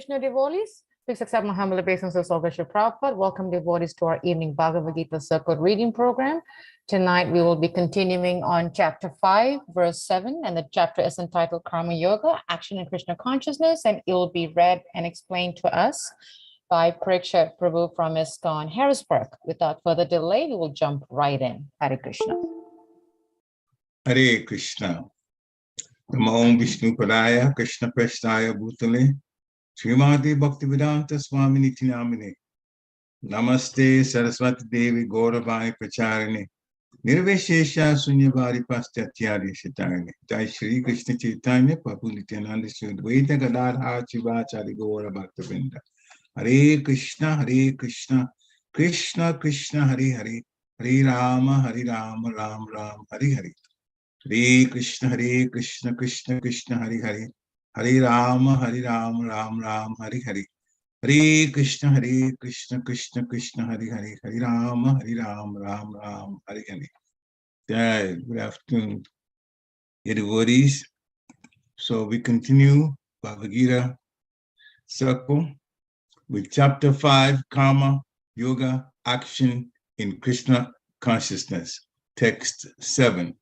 Krishna devotees, please accept my humble obeisances of Bishop Prabhupada. Welcome devotees to our evening Bhagavad Gita circle reading program. Tonight we will be continuing on chapter 5, verse 7, and the chapter is entitled Karma Yoga, Action in Krishna Consciousness, and it will be read and explained to us by Parikshat Prabhu from ISKCON Harrisburg. Without further delay, we will jump right in. Hare Krishna. Hare Krishna. Namo Vishnu Padaya Krishna Prasthaya Bhutale Srimati Bhaktivedanta Swami Niti Namine Namaste Saraswati Devi Gauravani Pracharine Nirvishesha Sunyavari Paschatya Shitane Jai Shri Krishna Chaitanya Prabhu Nityananda Sri Advaita Gadadhar Chivachari Gaura Bhaktavinda Hare Krishna Hare Krishna Krishna Krishna Hare Hare Hare Rama Ram Ram Hare Hare Hare Krishna Krishna Krishna Hare Hare Hare Rama Ram Ram Hare Hare Hare Krishna Krishna Krishna Hare Hare Hare Rama Ram Ram Hare Hare. Good afternoon, dear devotees. So we continue Bhagavad Gita circle with chapter 5, Karma Yoga, Action in Krishna Consciousness, text 7.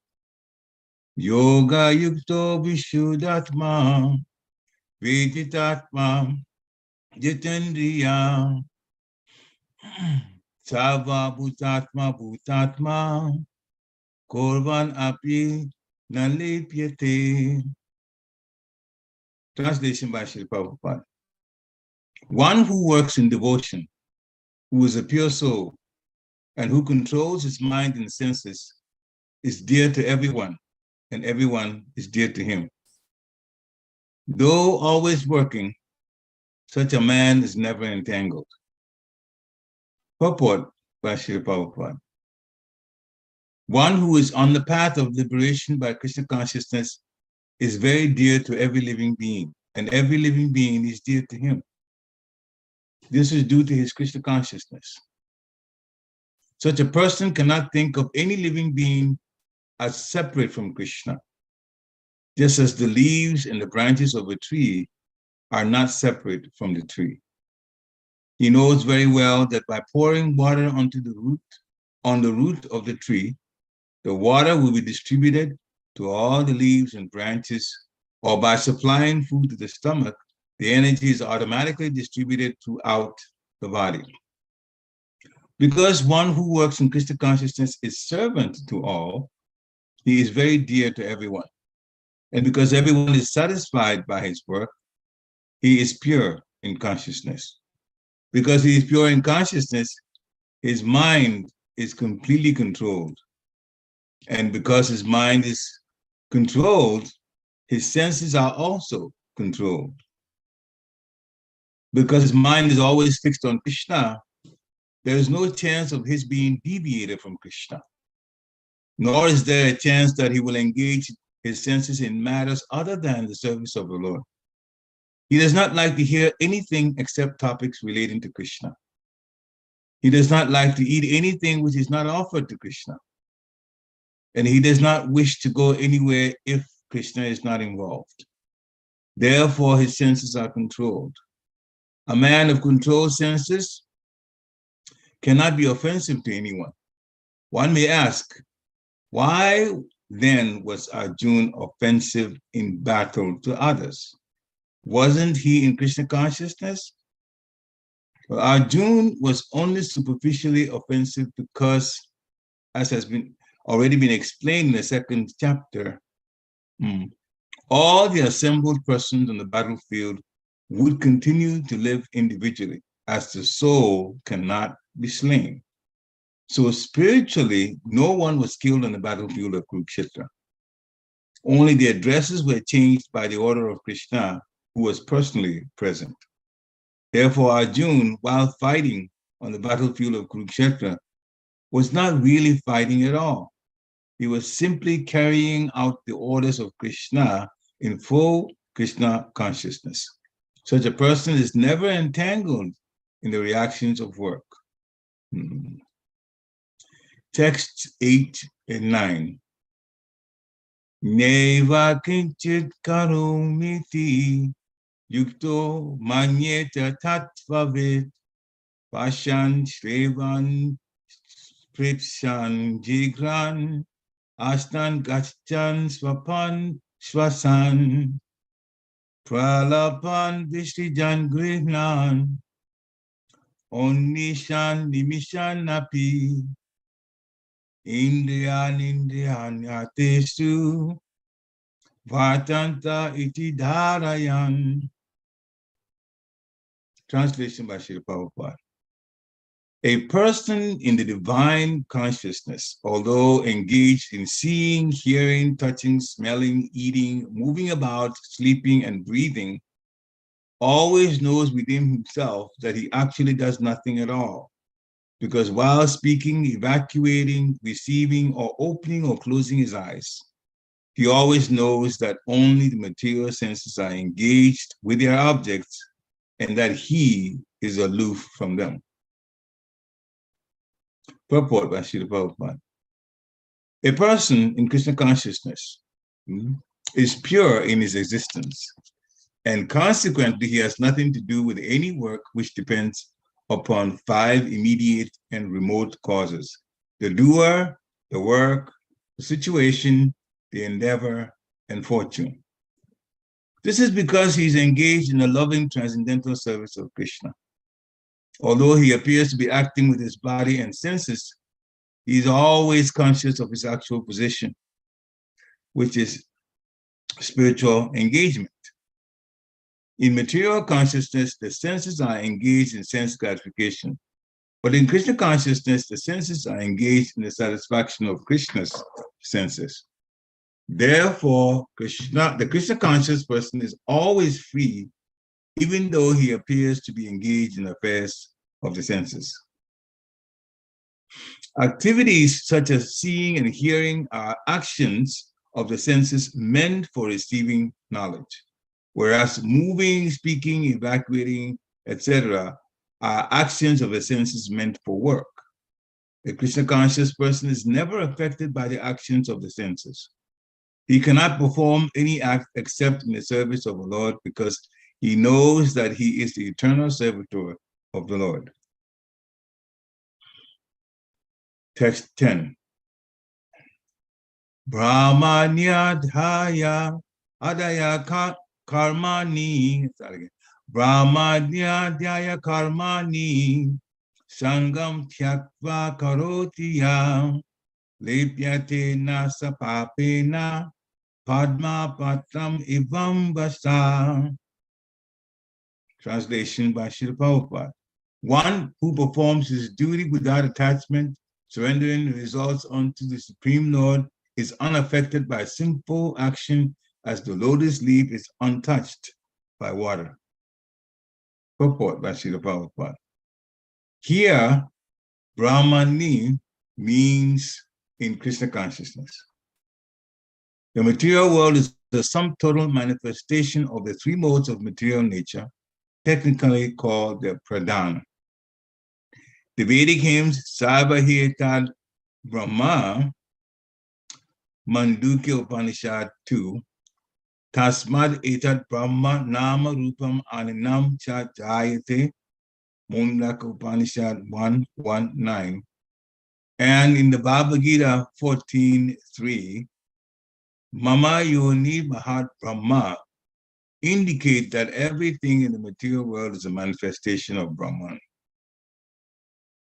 Yoga yukto vishuddhatma vejitatma jitendriya sarva bhutatma korvan api nalipyate. Translation by Srila Prabhupada. One who works in devotion, who is a pure soul, and who controls his mind and senses, is dear to everyone, and everyone is dear to him. Though always working, such a man is never entangled. Purport by Srila Prabhupada. One who is on the path of liberation by Krishna consciousness is very dear to every living being, and every living being is dear to him. This is due to his Krishna consciousness. Such a person cannot think of any living being as separate from Krishna, just as the leaves and the branches of a tree are not separate from the tree. He knows very well that by pouring water on the root of the tree, the water will be distributed to all the leaves and branches, or by supplying food to the stomach, the energy is automatically distributed throughout the body. Because one who works in Krishna consciousness is servant to all, he is very dear to everyone. And because everyone is satisfied by his work, he is pure in consciousness. Because he is pure in consciousness, his mind is completely controlled. And because his mind is controlled, his senses are also controlled. Because his mind is always fixed on Krishna, there is no chance of his being deviated from Krishna. Nor is there a chance that he will engage his senses in matters other than the service of the Lord. He does not like to hear anything except topics relating to Krishna. He does not like to eat anything which is not offered to Krishna. And he does not wish to go anywhere if Krishna is not involved. Therefore, his senses are controlled. A man of controlled senses cannot be offensive to anyone. One may ask, why then was Arjuna offensive in battle to others? Wasn't he in Krishna consciousness? Well, Arjuna was only superficially offensive because, as has already been explained in the second chapter, all the assembled persons on the battlefield would continue to live individually, as the soul cannot be slain. So spiritually, no one was killed on the battlefield of Kurukshetra. Only the addresses were changed by the order of Krishna, who was personally present. Therefore, Arjuna, while fighting on the battlefield of Kurukshetra, was not really fighting at all. He was simply carrying out the orders of Krishna in full Krishna consciousness. Such a person is never entangled in the reactions of work. Text 8 and 9. Neva kinchit karomiti yukto manyeta tattvavid, pashan shrevan pripshan jigran, astan gachan swapan swasan, pralapan vishrijan grihnan, onnishan nimishan napi, indriyan yatesu, vatanta iti dharayan. Translation by Srila Prabhupada. A person in the divine consciousness, although engaged in seeing, hearing, touching, smelling, eating, moving about, sleeping, and breathing, always knows within himself that he actually does nothing at all. Because while speaking, evacuating, receiving, or opening or closing his eyes, he always knows that only the material senses are engaged with their objects and that he is aloof from them. Purport by Srila Prabhupada. A person in Krishna consciousness is pure in his existence, and consequently he has nothing to do with any work which depends upon 5 immediate and remote causes: the doer, the work, the situation, the endeavor, and fortune. This is because he is engaged in a loving transcendental service of Krishna. Although he appears to be acting with his body and senses, he is always conscious of his actual position, which is spiritual engagement. In material consciousness, the senses are engaged in sense gratification. But in Krishna consciousness, the senses are engaged in the satisfaction of Krishna's senses. Therefore, the Krishna conscious person is always free, even though he appears to be engaged in affairs of the senses. Activities such as seeing and hearing are actions of the senses meant for receiving knowledge, whereas moving, speaking, evacuating, etc. are actions of the senses meant for work. A Krishna conscious person is never affected by the actions of the senses. He cannot perform any act except in the service of the Lord because he knows that he is the eternal servitor of the Lord. Text 10. Brahmanyadhaya adaya karmani. Brahmanyadhaya karmani sangam tyaktva karoti yam lepyate na sapapena padma patram ivam vasa. Translation by Srila Prabhupada. One who performs his duty without attachment, surrendering the results unto the Supreme Lord, is unaffected by simple action as the lotus leaf is untouched by water. Purport by Srila Prabhupada. Here, Brahmani means in Krishna consciousness. The material world is the sum total manifestation of the 3 modes of material nature, technically called the pradhana. The Vedic hymns Sarvahitad Brahma, Mandukya Upanishad 2, Tasmad Etad Brahma Nama Rupam Aninam Cha Jayate, Mundaka Upanishad 1:1-9, and in the Bhagavad Gita 14:3, Mama Yoni Mahat Brahma, indicate that everything in the material world is a manifestation of Brahman.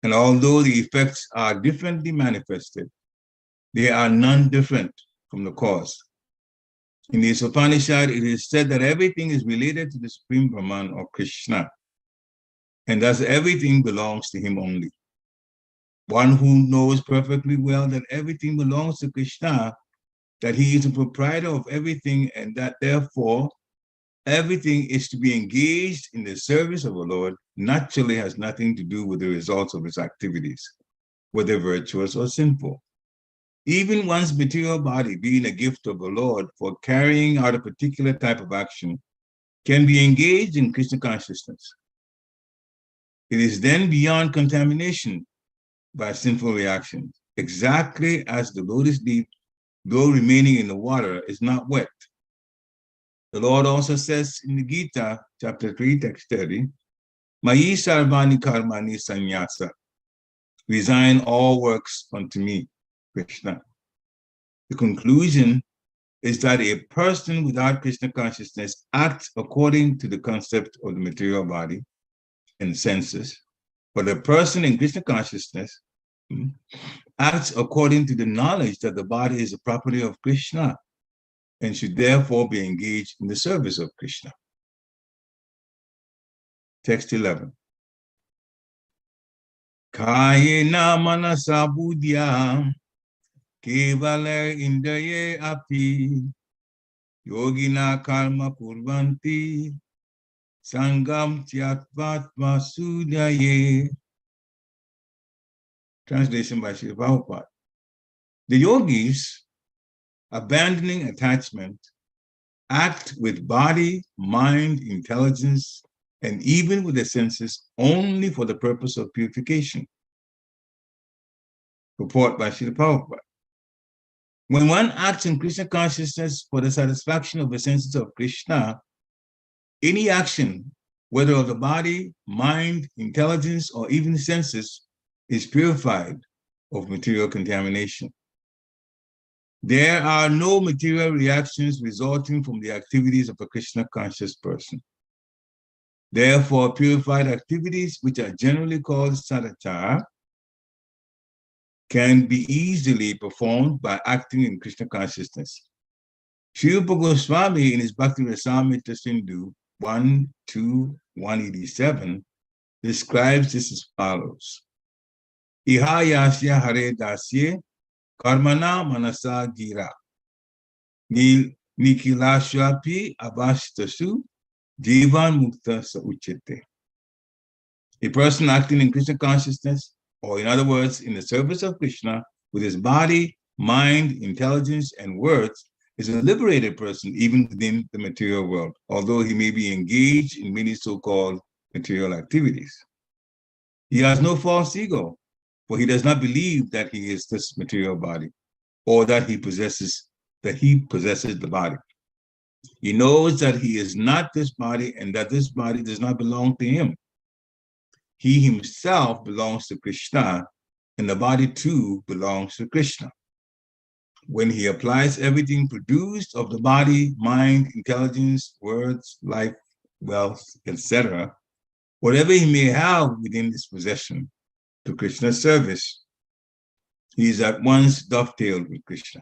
And although the effects are differently manifested, they are none different from the cause. In the Upanishad, it is said that everything is related to the Supreme Brahman or Krishna, and thus everything belongs to him only. One who knows perfectly well that everything belongs to Krishna, that he is the proprietor of everything, and that therefore everything is to be engaged in the service of the Lord, naturally has nothing to do with the results of his activities, whether virtuous or sinful. Even one's material body, being a gift of the Lord for carrying out a particular type of action, can be engaged in Krishna consciousness. It is then beyond contamination by sinful reactions, exactly as the lotus leaf, though remaining in the water, is not wet. The Lord also says in the Gita, chapter 3, text 30, Mayi sarvani karmani sannyasa. Resign all works unto me, Krishna. The conclusion is that a person without Krishna consciousness acts according to the concept of the material body and senses, but a person in Krishna consciousness acts according to the knowledge that the body is a property of Krishna and should therefore be engaged in the service of Krishna. Text 11. Kayena manasa buddhya kevala indaye api yogina karma kurvanti sangam tyatvatma sudaye. Translation by Srila Prabhupada. The yogis, abandoning attachment, act with body, mind, intelligence, and even with the senses only for the purpose of purification. Report by Srila Prabhupada. When one acts in Krishna consciousness for the satisfaction of the senses of Krishna, any action, whether of the body, mind, intelligence, or even senses, is purified of material contamination. There are no material reactions resulting from the activities of a Krishna conscious person. Therefore, purified activities, which are generally called sadachara, can be easily performed by acting in Krishna consciousness. Srila Goswami in his Bhakti Rasamrita Sindhu 1-2-187 describes this as follows. Iha yasya hare dasye karmana manasa gira nikilashwapi abashtasu jivan mukta sa uchete. A person acting in Krishna consciousness, or in other words, in the service of Krishna, with his body, mind, intelligence, and words, is a liberated person even within the material world, although he may be engaged in many so-called material activities. He has no false ego, for he does not believe that he is this material body, or that he possesses the body. He knows that he is not this body and that this body does not belong to him. He himself belongs to Krishna, and the body too belongs to Krishna. When he applies everything produced of the body, mind, intelligence, words, life, wealth, etc., whatever he may have within his possession, to Krishna's service, he is at once dovetailed with Krishna.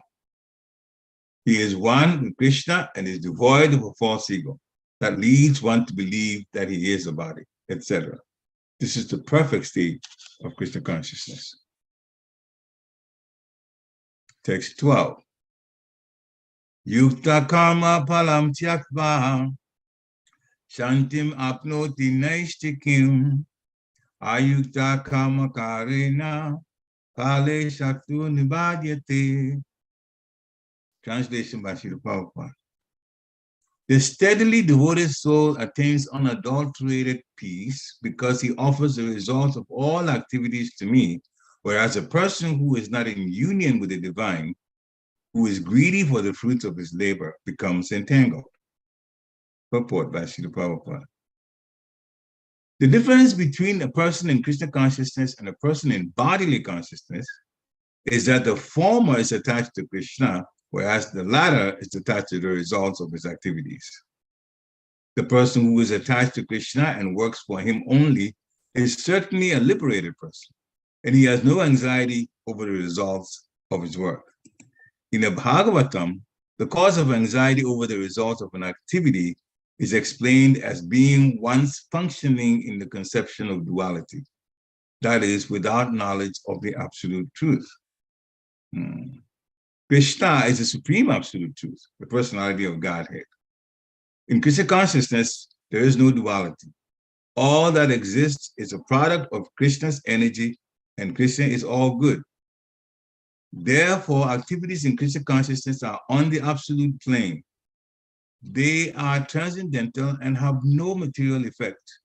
He is one with Krishna and is devoid of a false ego that leads one to believe that he is a body, etc. This is the perfect state of Krishna consciousness. Text 12. Yukta karma palam tyakva shantim apnoti naishtikim ayukta karma karena kale shaktu nibadyate. Translation by Srila Prabhupada. The steadily devoted soul attains unadulterated peace because he offers the results of all activities to me, whereas a person who is not in union with the divine, who is greedy for the fruits of his labor, becomes entangled. Purport by Srila Prabhupada. The difference between a person in Krishna consciousness and a person in bodily consciousness is that the former is attached to Krishna, whereas the latter is attached to the results of his activities. The person who is attached to Krishna and works for him only is certainly a liberated person, and he has no anxiety over the results of his work. In the Bhagavatam, the cause of anxiety over the results of an activity is explained as being once functioning in the conception of duality, that is, without knowledge of the absolute truth. Krishna is the supreme absolute truth, the personality of Godhead. In Krishna consciousness, there is no duality. All that exists is a product of Krishna's energy, and Krishna is all good. Therefore, activities in Krishna consciousness are on the absolute plane. They are transcendental and have no material effect.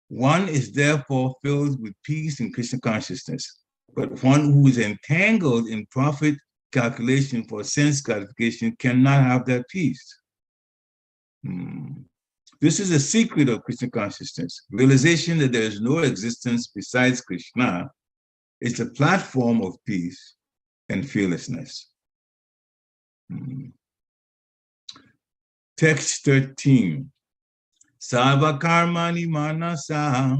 One is therefore filled with peace in Krishna consciousness, but one who is entangled in profit calculation for sense gratification cannot have that peace. This is a secret of Krishna consciousness. Realization that there is no existence besides Krishna is a platform of peace and fearlessness. Text 13. Sarva karmani manasa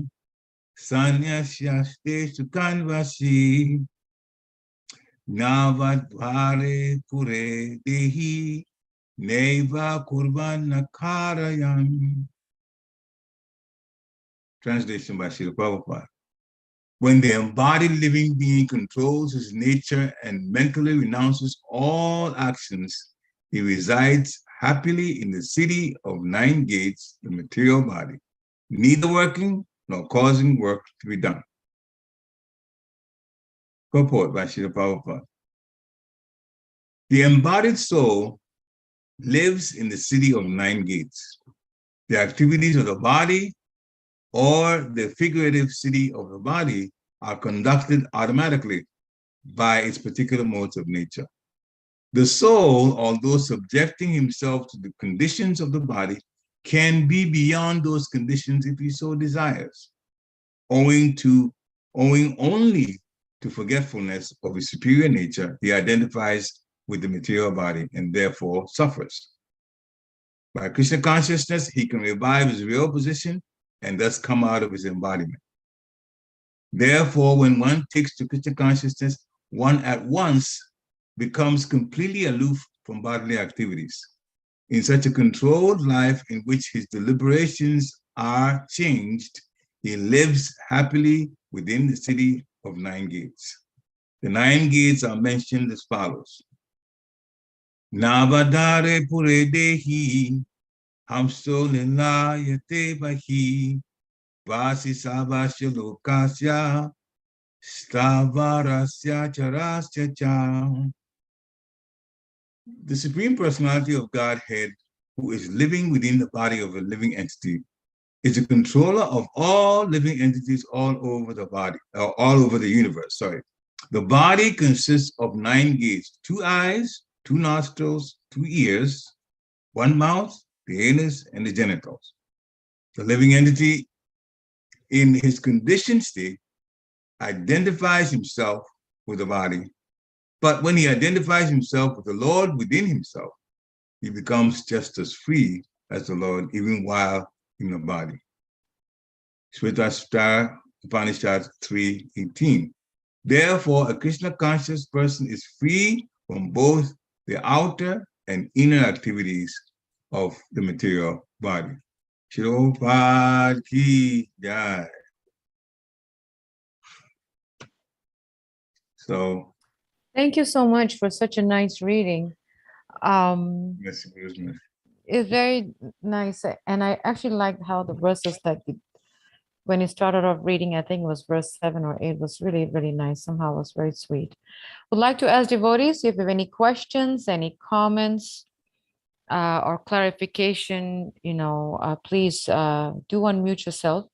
sanyasyaste sukanvasi navadvare pure dehi neva kurvan nakarayan. Translation by Srila Prabhupada. When the embodied living being controls his nature and mentally renounces all actions, he resides happily in the city of 9 gates, the material body, neither working nor causing work to be done. Purport by Srila Prabhupada. The embodied soul lives in the city of 9 gates. The activities of the body or the figurative city of the body are conducted automatically by its particular modes of nature. The soul, although subjecting himself to the conditions of the body, can be beyond those conditions if he so desires, owing only to forgetfulness of his superior nature. He identifies with the material body and therefore suffers. By Krishna consciousness, he can revive his real position and thus come out of his embodiment. Therefore, when one takes to Krishna consciousness, one at once becomes completely aloof from bodily activities. In such a controlled life in which his deliberations are changed, he lives happily within the city of 9 gates. The 9 gates are mentioned as follows. Navadare pure dehi, hamso lilayate bahi, vasi savasya lokasya, stavarasya charasya cha. The Supreme Personality of Godhead, who is living within the body of a living entity, is the controller of all living entities all over the body, all over the universe, sorry. The body consists of 9 gates, 2 eyes, 2 nostrils, 2 ears, 1 mouth, the anus, and the genitals. The living entity in his conditioned state identifies himself with the body, but when he identifies himself with the Lord within himself, he becomes just as free as the Lord, even while in the body. Shvetashvara Upanishad 3:18. Therefore, a Krishna conscious person is free from both the outer and inner activities of the material body. Shilopad ki jai. So, Thank you so much for such a nice reading. yes, It's very nice, and I actually liked how the verses that when you started off reading, I think it was verse 7 or 8, was really, really nice. Somehow it was very sweet. Would like to ask devotees if you have any questions, any comments, or clarification, please do unmute yourself.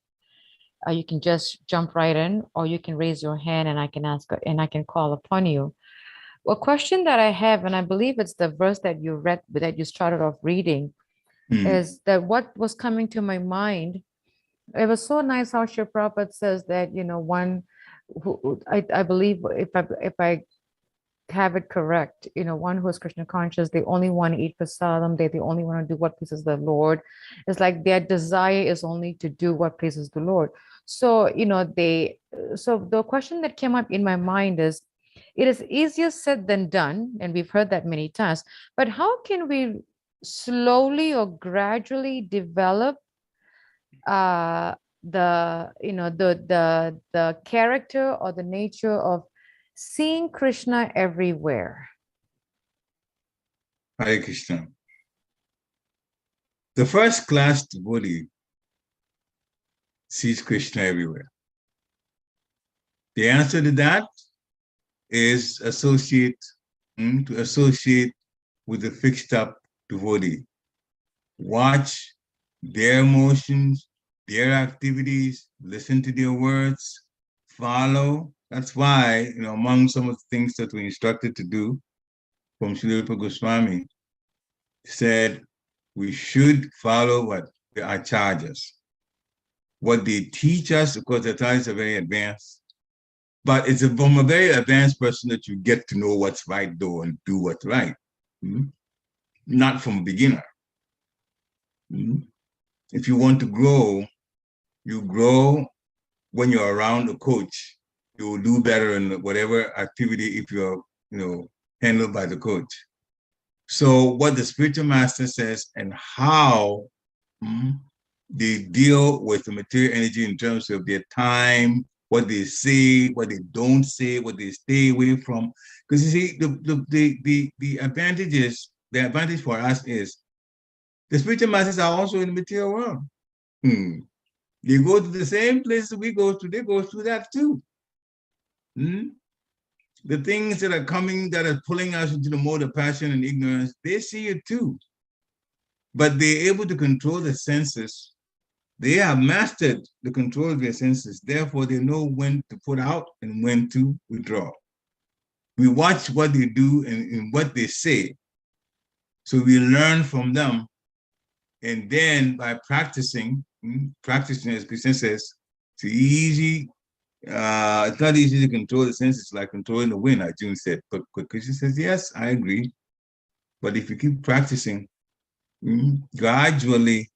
You can just jump right in, or you can raise your hand and I can ask and I can call upon you. A question that I have, and I believe it's the verse that you read, that you started off reading, is that what was coming to my mind. It was so nice how Srila Prabhupada says that, one who, I believe, if I have it correct, one who is Krishna conscious, they only want to eat prasadam, they only want to do what pleases the Lord. It's like their desire is only to do what pleases the Lord. So, so the question that came up in my mind is, it is easier said than done, and we've heard that many times, but how can we slowly or gradually develop the character or the nature of seeing Krishna everywhere? Hare Krishna. The first class devotee sees Krishna everywhere. The answer to that is to associate with the fixed up devotee. Watch their emotions, their activities, listen to their words, follow. That's why, among some of the things that we're instructed to do from Srila Rupa Goswami, said, We should follow what the acharyas, what they teach us, because the acharyas are very advanced. But it's from a very advanced person that you get to know what's right, though, and do what's right. Not from a beginner. If you want to grow, you grow when you're around a coach. You will do better in whatever activity if you're, handled by the coach. So what the spiritual master says and how they deal with the material energy in terms of their time, what they say, what they don't say, what they stay away from. Because you see, the advantage for us is the spiritual masters are also in the material world. They go to the same places we go to, they go through that too. The things that are coming, that are pulling us into the mode of passion and ignorance, they see it too. But they're able to control the senses. They have mastered the control of their senses. Therefore, they know when to put out and when to withdraw. We watch what they do and what they say. So we learn from them. And then by practicing as Krishna says, it's easy. It's not easy to control the senses like controlling the wind, Arjuna said. But Krishna says, yes, I agree. But if you keep practicing, gradually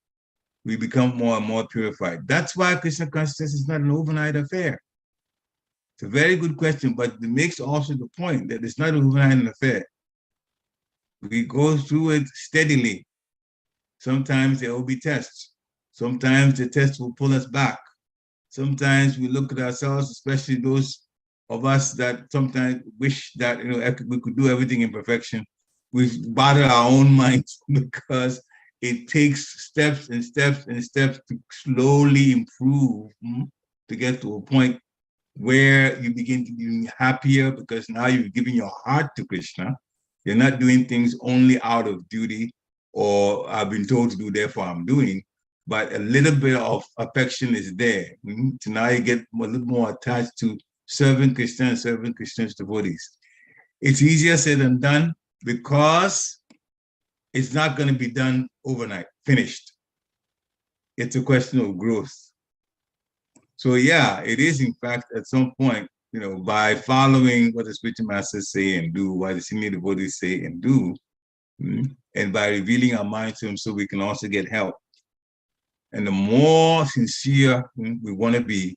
we become more and more purified. That's why Krishna consciousness is not an overnight affair. It's a very good question, but it makes also the point that it's not an overnight affair. We go through it steadily. Sometimes there will be tests. Sometimes the test will pull us back. Sometimes we look at ourselves, especially those of us that sometimes wish that we could do everything in perfection. We bother our own minds because it takes steps and steps and steps to slowly improve to get to a point where you begin to be happier because now you've given your heart to Krishna. You're not doing things only out of duty or I've been told to do, therefore I'm doing. But a little bit of affection is there. So now you get a little more attached to serving Krishna and serving Krishna's devotees. It's easier said than done because it's not going to be done overnight, finished. It's a question of growth. So yeah, it is in fact at some point, by following what the spiritual masters say and do, what the senior devotees say and do, and by revealing our mind to them so we can also get help. And the more sincere we want to be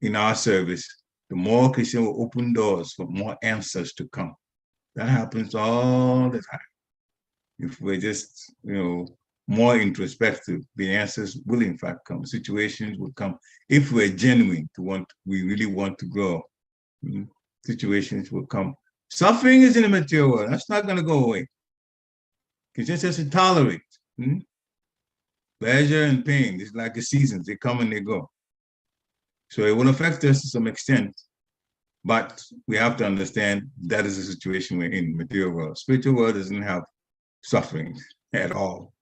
in our service, the more Krishna will open doors for more answers to come. That happens all the time. If we're just, more introspective, the answers will in fact come. Situations will come. If we're genuine we really want to grow, situations will come. Suffering is in the material world. That's not going to go away. Krishna says to tolerate. Pleasure and pain is like the seasons. They come and they go. So it will affect us to some extent. But we have to understand that is the situation we're in, material world. Spiritual world doesn't have suffering at all.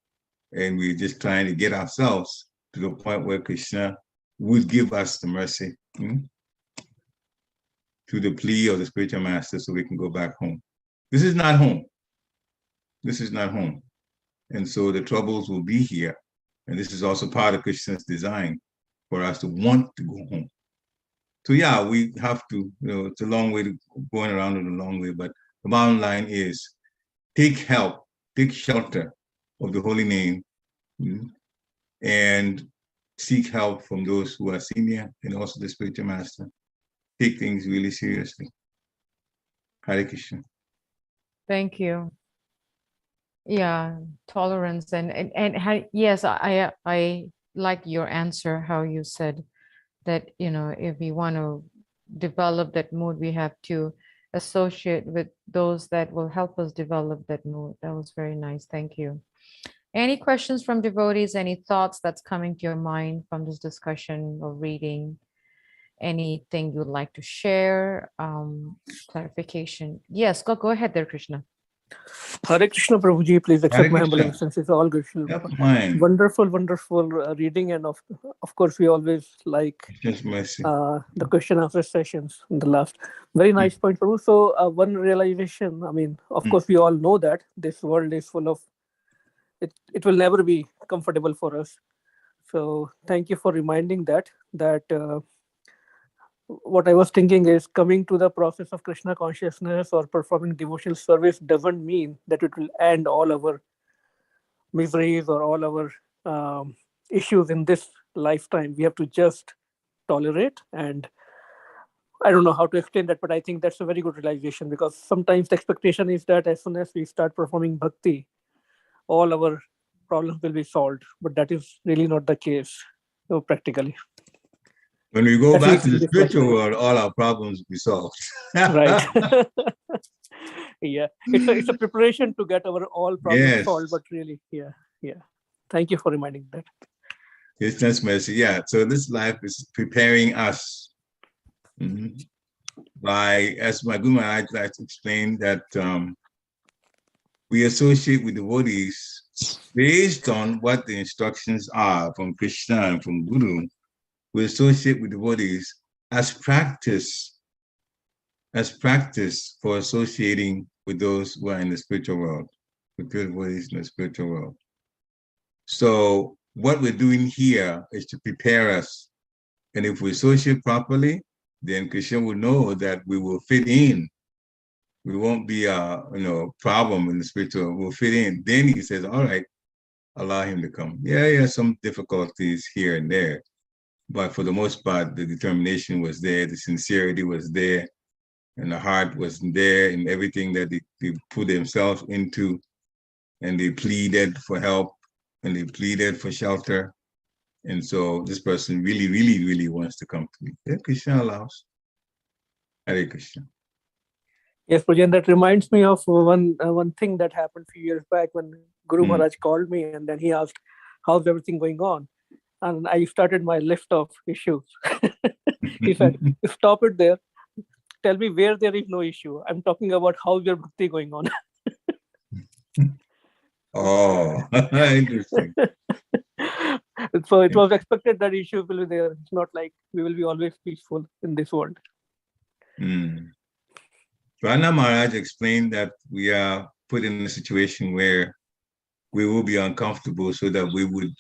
And we're just trying to get ourselves to the point where Krishna would give us the mercy to the plea of the spiritual master so we can go back home. This is not home. This is not home. And so the troubles will be here. And this is also part of Krishna's design for us to want to go home. So yeah, we have to, it's a long way to going around it a long way, but the bottom line is take help, take shelter of the holy name, and seek help from those who are senior and also the spiritual master. Take things really seriously. Hare Krishna. Thank you. Yeah, tolerance and yes, I like your answer, how you said that, if we want to develop that mood, we have to associate with those that will help us develop that mood. That was very nice. Thank you. Any questions from devotees? Any thoughts that's coming to your mind from this discussion or reading? Anything you'd like to share? Clarification? Yes, go ahead there, Krishna. Hare Krishna, Prabhuji, please accept Hare my humble Krishna. obeisances. All Krishna. Mine. Wonderful reading, and of course we always like Just mercy. the question answer sessions in the last. Very nice point, Prabhu. So one realization, of course we all know that this world is full of it will never be comfortable for us. So thank you for reminding that what I was thinking is coming to the process of Krishna consciousness or performing devotional service doesn't mean that it will end all our miseries or all our issues in this lifetime. We have to just tolerate. And I don't know how to explain that, but I think that's a very good realization, because sometimes the expectation is that as soon as we start performing bhakti, all our problems will be solved. But that is really not the case, practically. When we go At back least to in the this spiritual lifetime. world, all our problems will be solved. Right. Yeah, it's a preparation to get our all problems Yes. solved, but really, yeah. Thank you for reminding that. Krishna's mercy, yeah. So this life is preparing us. By, as my Guru Maharaj likes to explain, that we associate with devotees based on what the instructions are from Krishna and from Guru. We associate with devotees as practice for associating with those who are in the spiritual world, with devotees in the spiritual world. So what we're doing here is to prepare us. And if we associate properly, then Krishna will know that we will fit in. We won't be a problem in the spiritual. We'll fit in. Then he says, all right, allow him to come. Yeah, some difficulties here and there. But for the most part, the determination was there, the sincerity was there, and the heart was there in everything that they put themselves into, and they pleaded for help, and they pleaded for shelter. And so this person really, really, really wants to come to me. Yeah, Krishna allows. Hare Krishna. Yes, Pujan, that reminds me of one thing that happened a few years back when Guru Maharaj called me, and then he asked, how's everything going on? And I started my list of issues. He said, stop it there. Tell me where there is no issue. I'm talking about how's your bhakti going on. Oh, interesting. So it was expected that issues will be there. It's not like we will be always peaceful in this world. Rana Maharaj explained that we are put in a situation where we will be uncomfortable so that we would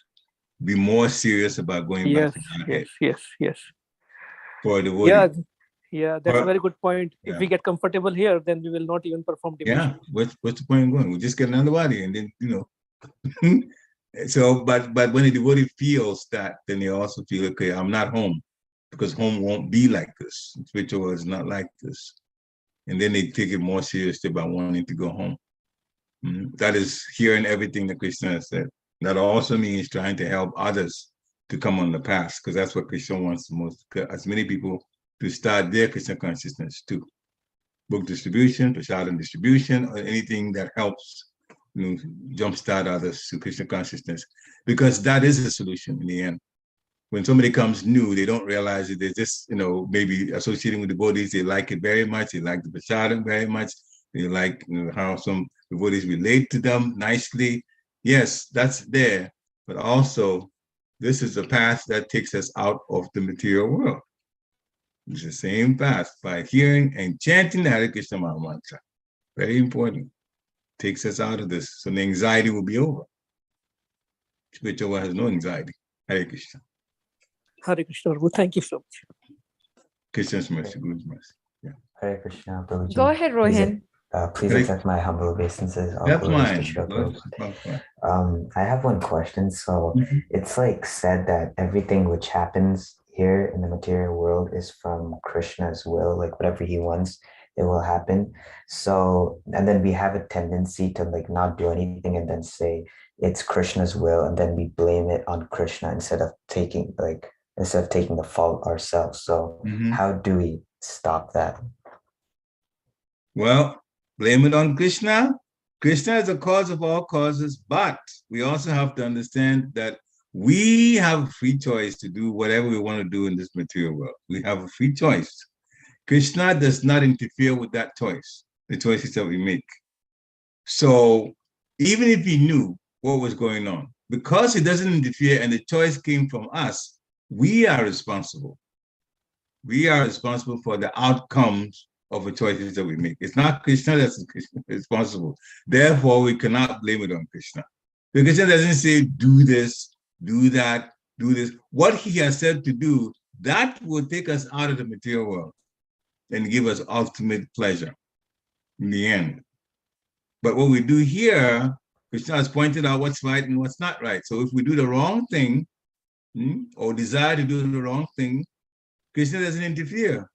be more serious about going back to Godhead. Yes. For the devotee. Yeah, that's a very good point. If we get comfortable here, then we will not even perform devotion. Yeah, what's the point of going? We'll just get another body and then, So, but when the devotee feels that, then they also feel, okay, I'm not home, because home won't be like this. Spiritual world is not like this. And then they take it more seriously about wanting to go home. That is hearing everything that Krishna has said. That also means trying to help others to come on the path, because that's what Krishna wants the most, as many people to start their Krishna consciousness too. Book distribution, prasadam distribution, or anything that helps jumpstart others to Krishna consciousness, because that is the solution in the end. When somebody comes new, they don't realize that they're just, maybe associating with devotees, they like it very much, they like the prasadam very much, they like how some devotees relate to them nicely. Yes, that's there, but also this is a path that takes us out of the material world. It's the same path by hearing and chanting the Hare Krishna Maha Mantra. Very important. Takes us out of this, so the anxiety will be over. Spiritual has no anxiety. Hare Krishna. Hare Krishna. Thank you so much. Krishna's mercy, Guru's mercy. Yeah. Hare Krishna, Prabhuji. Go ahead, Rohin. Please accept my humble obeisances. That's mine. I have one question. So it's like said that everything which happens here in the material world is from Krishna's will, like whatever he wants, it will happen. So, and then we have a tendency to like not do anything and then say it's Krishna's will, and then we blame it on Krishna instead of taking the fault ourselves. So how do we stop that? Well, blame it on Krishna. Krishna is the cause of all causes, but we also have to understand that we have a free choice to do whatever we want to do in this material world. We have a free choice. Krishna does not interfere with that choice, the choices that we make. So even if he knew what was going on, because he doesn't interfere and the choice came from us, we are responsible. We are responsible for the outcomes of the choices that we make. It's not Krishna that's responsible. Therefore, we cannot blame it on Krishna. The Krishna doesn't say, do this, do that, do this. What he has said to do, that will take us out of the material world and give us ultimate pleasure in the end. But what we do here, Krishna has pointed out what's right and what's not right. So if we do the wrong thing, or desire to do the wrong thing, Krishna doesn't interfere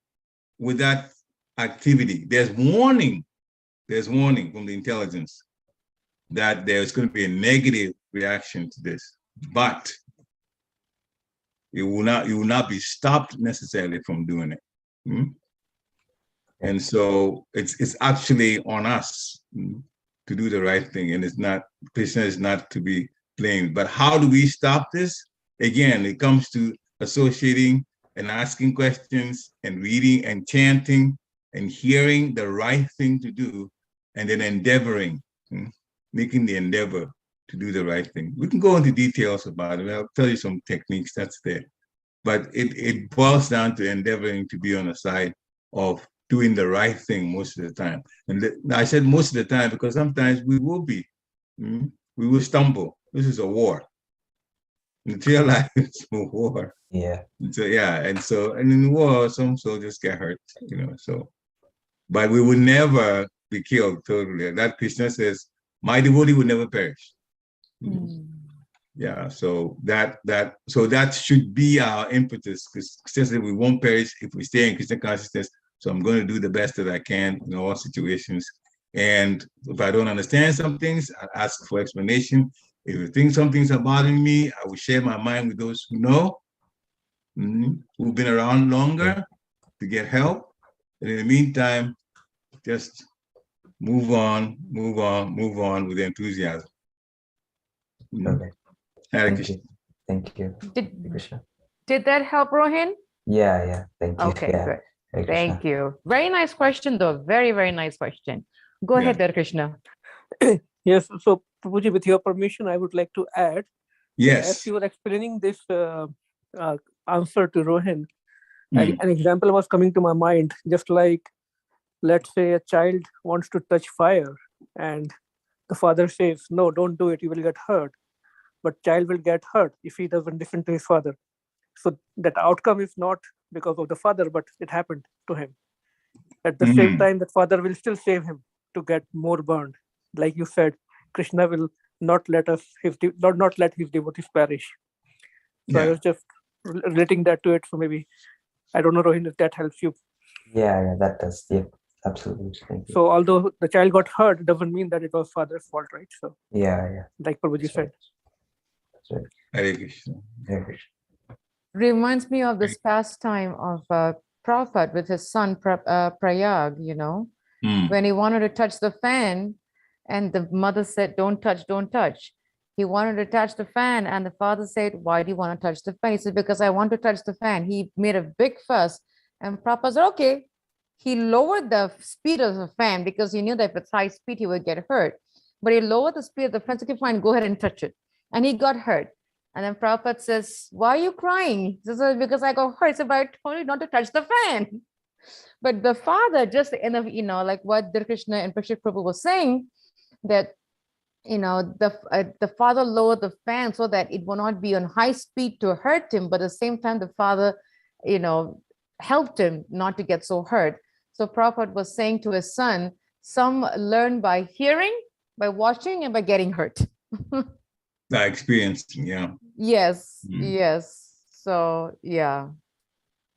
with that activity. There's warning from the intelligence that there's going to be a negative reaction to this, but you will not be stopped necessarily from doing it. And so it's actually on us to do the right thing, and it's not, Krishna is not to be blamed. But how do we stop this? Again, it comes to associating and asking questions and reading and chanting and hearing the right thing to do, and then endeavoring, making the endeavor to do the right thing. We can go into details about it. I'll tell you some techniques that's there. But it boils down to endeavoring to be on the side of doing the right thing most of the time. And I said most of the time because sometimes we will be, we will stumble. This is a war. Material life is a war. Yeah. So and in the war, some soldiers get hurt, so. But we will never be killed totally. That Krishna says, my devotee will never perish. Yeah, so that should be our impetus, because Krishna said we won't perish if we stay in Krishna consciousness. So I'm going to do the best that I can in all situations. And if I don't understand some things, I ask for explanation. If I think some things are bothering me, I will share my mind with those who know, who've been around longer to get help. And in the meantime, just move on with enthusiasm. Okay. Hare Thank Krishna. you. Thank you. Krishna. Did that help, Rohin? Yeah. Thank you. Okay, Yeah. good. Hare Thank Krishna. you. Very nice question, though. Very, very nice question. Go Yeah. ahead there, Krishna. Yes, so Prabhuji, with your permission, I would like to add, Yes. as you were explaining this answer to Rohin, Mm. an example was coming to my mind, just like, let's say a child wants to touch fire and the father says, no, don't do it, you will get hurt. But child will get hurt if he doesn't listen to his father. So that outcome is not because of the father, but it happened to him. At the same time, that father will still save him to get more burned. Like you said, Krishna will not let not let his devotees perish. So I Yeah. was just relating that to it. So maybe, I don't know, Rohin, if that helps you. Yeah, that does. Yeah, absolutely. Thank you. So although the child got hurt, doesn't mean that it was father's fault, right? So Yeah. like Prabhuji That's said. right. That's right. Hare Krishna. Hare Krishna. Reminds me of this pastime of Prabhupada with his son Prayag, when he wanted to touch the fan and the mother said, don't touch. He wanted to touch the fan and the father said, why do you want to touch the fan? He said, because I want to touch the fan. He made a big fuss and Prabhupada said, okay. He lowered the speed of the fan because he knew that if it's high speed, he would get hurt. But he lowered the speed of the fan, so okay, fine, go ahead and touch it. And he got hurt. And then Prabhupada says, why are you crying? He says, because I got hurt. He said, but I told you not to touch the fan. But the father, just like what Krishna and Prashik Prabhu was saying, that the father lowered the fan so that it will not be on high speed to hurt him, but at the same time the father helped him not to get so hurt. So Prabhupada was saying to his son, some learn by hearing, by watching, and by getting hurt. By experiencing, yeah. Yes. So yeah,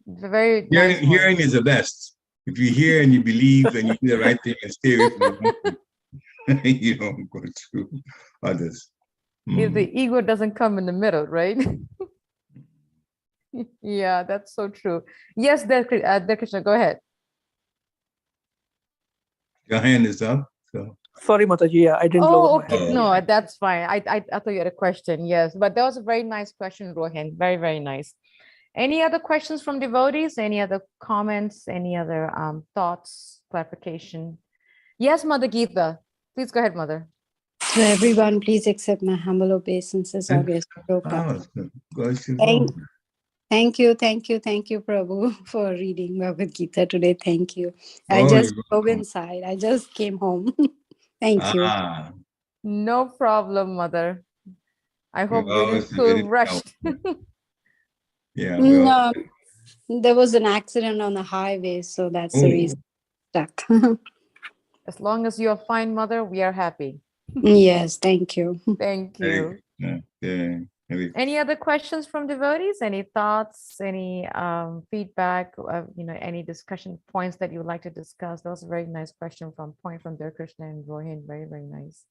very nice. Hearing is the best. If you hear and you believe and you do the right thing and stay away from the you don't go to others. If the ego doesn't come in the middle, right? Yeah, that's so true. Yes, Krishna, go ahead. Your hand is up. So. Sorry, Mataji, I didn't lower my hand. Okay. No, that's fine. I thought you had a question. Yes, but that was a very nice question, Rohin. Very, very nice. Any other questions from devotees? Any other comments? Any other thoughts, clarification? Yes, Mother Gita. Please go ahead, Mother. So everyone, please accept my humble obeisances. Thank you, Prabhu, for reading Bhagavad Gita today. Thank you. I just drove inside. I just came home. Thank you. No problem, Mother. I hope you always didn't be feel ready to help. rushed. Yeah. No, there was an accident on the highway, so that's the reason stuck. As long as you're fine, Mother, we are happy. Yes, thank you. Thank you. Very Any other questions from devotees? Any thoughts? Any feedback? Any discussion points that you would like to discuss? That was a very nice question from Dear Krishna and Rohin. Very, very nice.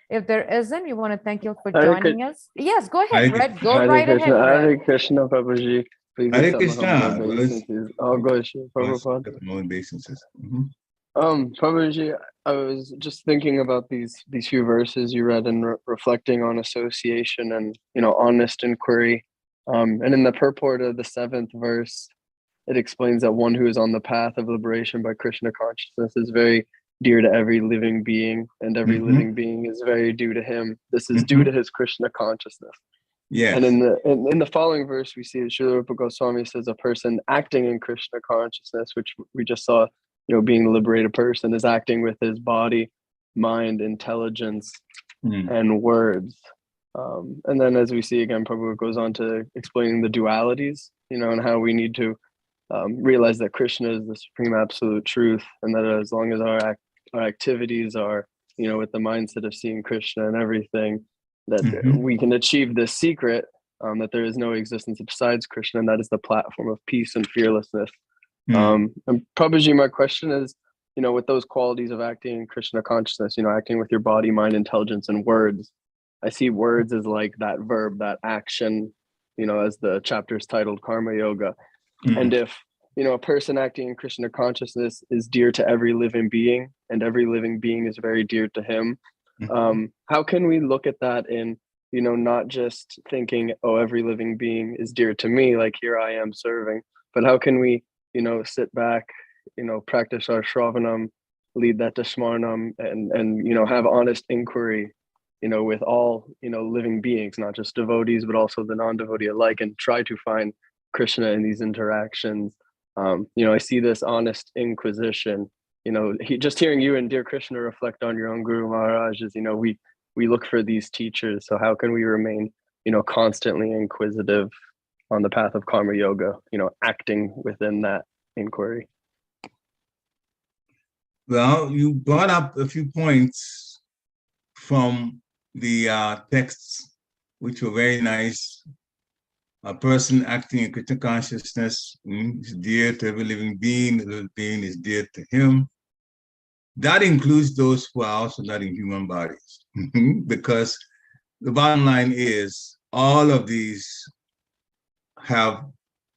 If there isn't, we want to thank you for joining us. Yes, go ahead, Red. Go right ahead, Hare Red. Krishna, Prabhuji. Please Hare accept my humble Krishna. obeisances. Oh, gosh, Prabhupada. Prabhuji, I was just thinking about these few verses you read and reflecting on association and honest inquiry. And in the purport of the 7th verse, it explains that one who is on the path of liberation by Krishna consciousness is very dear to every living being, and every living being is very due to him. This is due to his Krishna consciousness. Yes. And in the following verse, we see that Srila Rupa Goswami says a person acting in Krishna consciousness, which we just saw, being a liberated person, is acting with his body, mind, intelligence, and words. And then as we see again, Prabhupada goes on to explaining the dualities, and how we need to realize that Krishna is the supreme absolute truth, and that as long as our activities are, with the mindset of seeing Krishna and everything, that we can achieve this secret, that there is no existence besides Krishna, and that is the platform of peace and fearlessness. And Prabhuji, my question is, with those qualities of acting in Krishna consciousness, acting with your body, mind, intelligence, and words, I see words as like that verb, that action, as the chapter is titled Karma Yoga. And if, a person acting in Krishna consciousness is dear to every living being, and every living being is very dear to him, how can we look at that in, not just thinking, oh, every living being is dear to me, like here I am serving, but how can we, sit back, practice our Shravanam, lead that to Smarnam, and have honest inquiry, with all, living beings, not just devotees, but also the non-devotee alike, and try to find Krishna in these interactions. I see this honest inquisition, just hearing you and Dear Krishna reflect on your own Guru Maharaj is, we look for these teachers. So how can we remain, constantly inquisitive on the path of Karma Yoga, acting within that inquiry? Well, you brought up a few points from the texts, which were very nice. A person acting in Krishna consciousness is dear to every living being. The living being is dear to him. That includes those who are also not in human bodies, because the bottom line is all of these have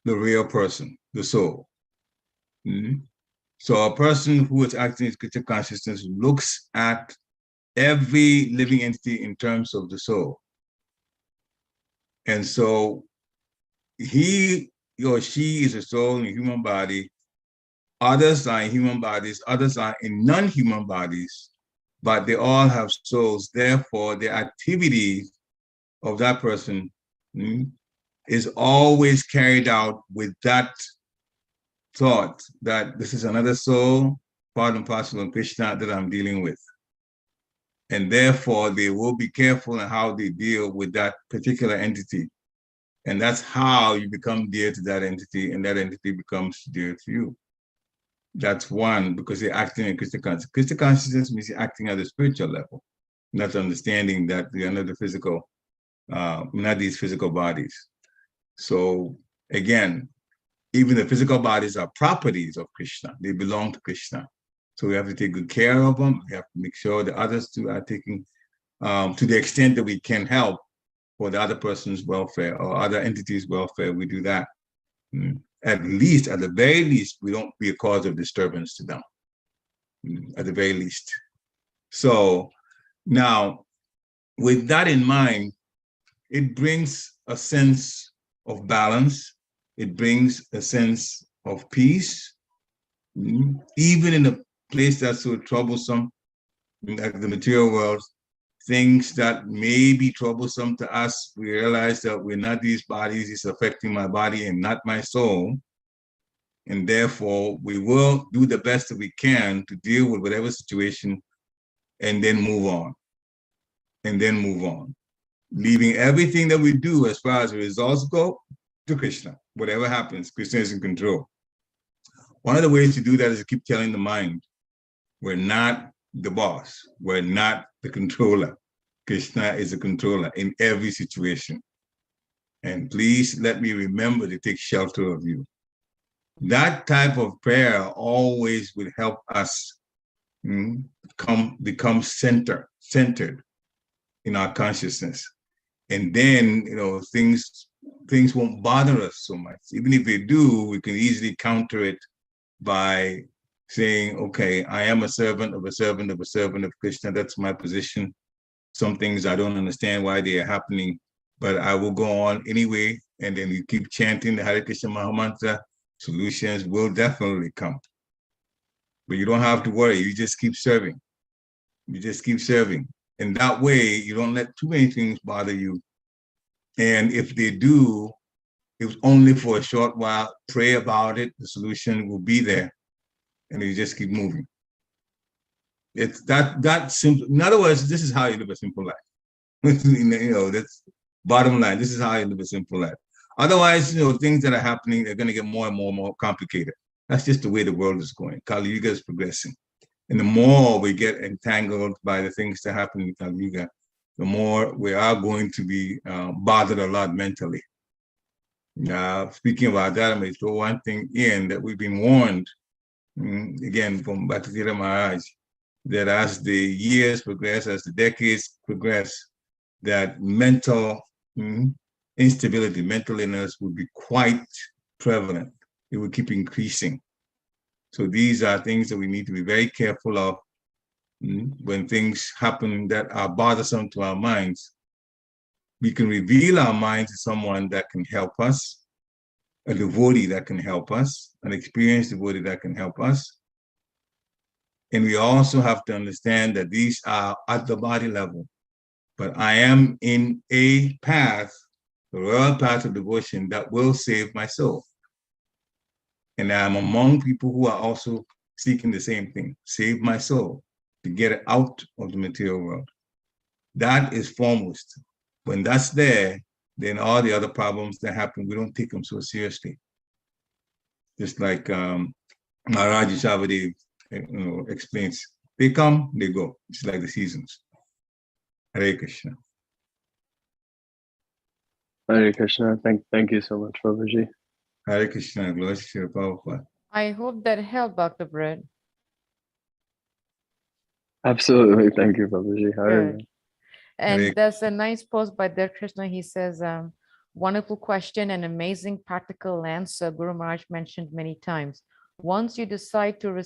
the real person, the soul. So a person who is acting in Krishna consciousness looks at every living entity in terms of the soul. And so he or she is a soul in a human body. Others are in human bodies, others are in non-human bodies, but they all have souls. Therefore, the activity of that person is always carried out with that thought that this is another soul, part and parcel of Krishna that I'm dealing with. And therefore, they will be careful in how they deal with that particular entity. And that's how you become dear to that entity, and that entity becomes dear to you. That's one, because you're acting in Krishna consciousness. Krishna consciousness means you're acting at the spiritual level, not understanding that we are not the physical, not these physical bodies. So again, even the physical bodies are properties of Krishna. They belong to Krishna. So we have to take good care of them. We have to make sure the others too are taking, to the extent that we can help for the other person's welfare or other entities' welfare, we do that. At least, at the very least, we don't be a cause of disturbance to them, at the very least. So now, with that in mind, it brings a sense of balance. It brings a sense of peace, even in a place that's so troublesome, like the material world. Things that may be troublesome to us, we realize that we're not these bodies, it's affecting my body and not my soul. And therefore, we will do the best that we can to deal with whatever situation and then move on. And then move on. leaving everything that we do as far as the results go to Krishna. Whatever happens, Krishna is in control. One of the ways to do that is to keep telling the mind, we're not the boss. We're not the controller. Krishna is the controller in every situation. And please let me remember to take shelter of you. That type of prayer always will help us become centered in our consciousness. And then, things won't bother us so much. Even if they do, we can easily counter it by saying, okay, I am a servant of a servant of a servant of Krishna. That's my position. Some things I don't understand why they are happening, but I will go on anyway. And then you keep chanting the Hare Krishna Maha Mantra, solutions will definitely come. But you don't have to worry. You just keep serving. You just keep serving. And that way, you don't let too many things bother you. And if they do, it's only for a short while. Pray about it. The solution will be there. And you just keep moving. It's that simple. In other words, this is how you live a simple life. That's bottom line. This is how you live a simple life. Otherwise, things that are happening, they're going to get more and more complicated. That's just the way the world is going. Kali Yuga is progressing. And the more we get entangled by the things that happen in Kali Yuga, the more we are going to be bothered a lot mentally. Now, speaking about that, I'm going to throw one thing in that we've been warned, again, from Bhattacharya Maharaj, that as the years progress, as the decades progress, that mental instability, mental illness will be quite prevalent. It will keep increasing. So these are things that we need to be very careful of when things happen that are bothersome to our minds. We can reveal our mind to someone that can help us, a devotee that can help us, an experienced devotee that can help us. And we also have to understand that these are at the body level. But I am in a path, the royal path of devotion that will save my soul. And I'm among people who are also seeking the same thing, save my soul, to get it out of the material world. That is foremost. When that's there, then all the other problems that happen, we don't take them so seriously. Just like Maharaji Shabbadev explains, they come, they go. It's like the seasons. Hare Krishna. Hare Krishna. Thank you so much, Prabhuji. Hare Krishna. Glory to Srila Prabhupada. I hope that helped, Dr. Brett. Absolutely. Thank you, Prabhuji. Hare Good. And there's a nice post by Dev Krishna. He says, wonderful question and amazing practical answer. Guru Maharaj mentioned many times. Once you decide to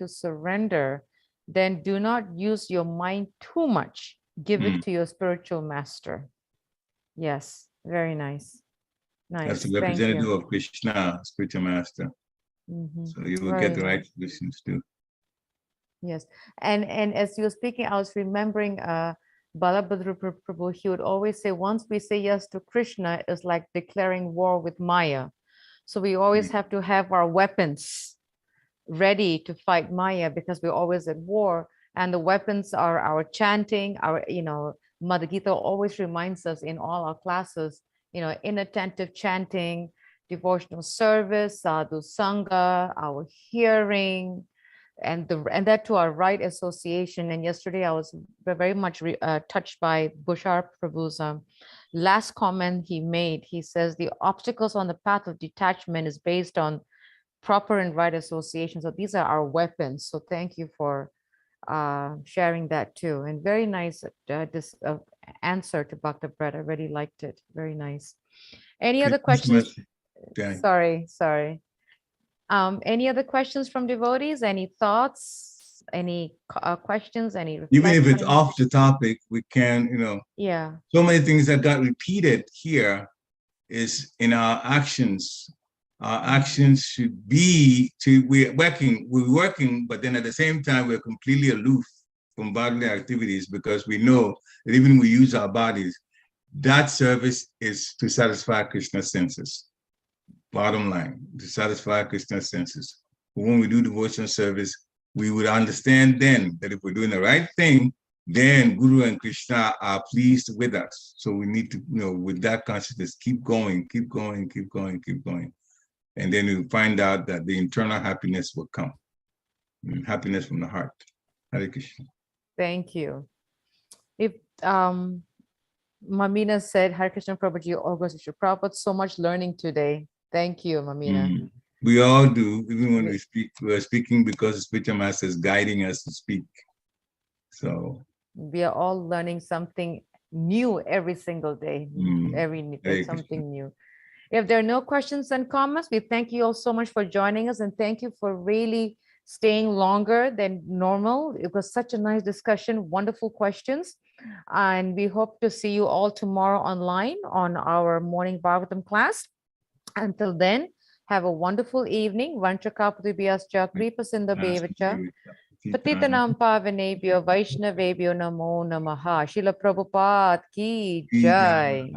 surrender, then do not use your mind too much. Give it to your spiritual master. Yes, very nice. Nice. That's the representative of Krishna, spiritual master. So you will get the right solutions too. Yes, and as you were speaking, I was remembering Balabhadra Prabhu. He would always say, once we say yes to Krishna, it's like declaring war with Maya. So we always have to have our weapons ready to fight Maya, because we're always at war. And the weapons are our chanting, our, Mother Gita always reminds us in all our classes, inattentive chanting, devotional service, sadhu sangha, our hearing, and that to our right association. And yesterday I was very much touched by Bushar Prabhu's last comment he made. He says the obstacles on the path of detachment is based on proper and right association. So these are our weapons. So thank you for sharing that too. And very nice answer to Bhakta Brett. I really liked it. Very nice. Any other questions? Sorry. Any other questions from devotees? Any thoughts? Any questions? Any reflections? Even if it's off the topic, we can, Yeah. So many things that got repeated here is in our actions. Our actions should be we're working, but then at the same time, we're completely aloof from bodily activities, because we know that even when we use our bodies, that service is to satisfy Krishna's senses. Bottom line, to satisfy Krishna's senses. But when we do devotional service, we would understand then that if we're doing the right thing, then Guru and Krishna are pleased with us. So we need to, with that consciousness, keep going, keep going, keep going, keep going. And then you find out that the internal happiness will come. Happiness from the heart. Hare Krishna. Thank you. If Mamina said, Hare Krishna Prabhuji, August Prabhupada, so much learning today. Thank you, Mamina. We all do, even when we speak, we're speaking because the spiritual master is guiding us to speak. So we are all learning something new every single day. Something new. If there are no questions and comments, we thank you all so much for joining us, and thank you for really staying longer than normal. It was such a nice discussion, wonderful questions. And we hope to see you all tomorrow online on our morning Bhagavatam class. Until then, have a wonderful evening. Vanchakapatibhyascha kripasindabevacha patitanam pavanebhyo vaishnavebhyo namo namaha. Srila Prabhupada ki jai.